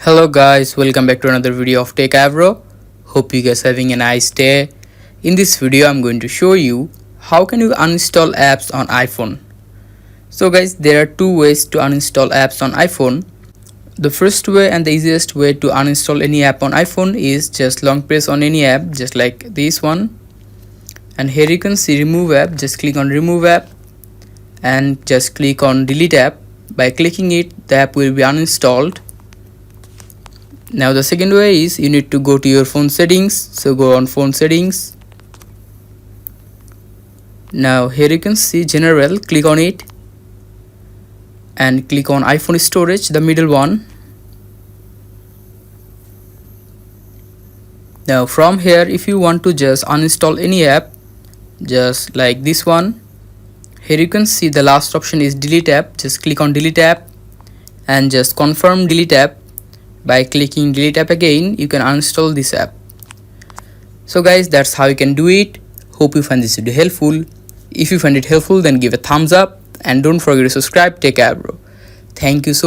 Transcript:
Hello guys, welcome back to another video of Techavro. Hope you guys having a nice day. In this video I'm going to show you how can you uninstall apps on iPhone. So guys, there are two ways to uninstall apps on iPhone. The first way and the easiest way to uninstall any app on iPhone is just long press on any app, just like this one. And here you can see remove app. Just click on remove app and just click on delete app. By clicking it, the app will be uninstalled. Now the second way is you need to go to your phone settings. So go on phone settings. Now here you can see general, click on it and click on iPhone storage, the middle one. Now from here, if you want to just uninstall any app, just like this one, here you can see the last option is delete app. Just click on delete app and just confirm delete app. By clicking delete app again, you can uninstall this app. So guys, that's how you can do it. Hope you find this video helpful. If you find it helpful, then give a thumbs up and don't forget to subscribe. Techavro. Thank you so much.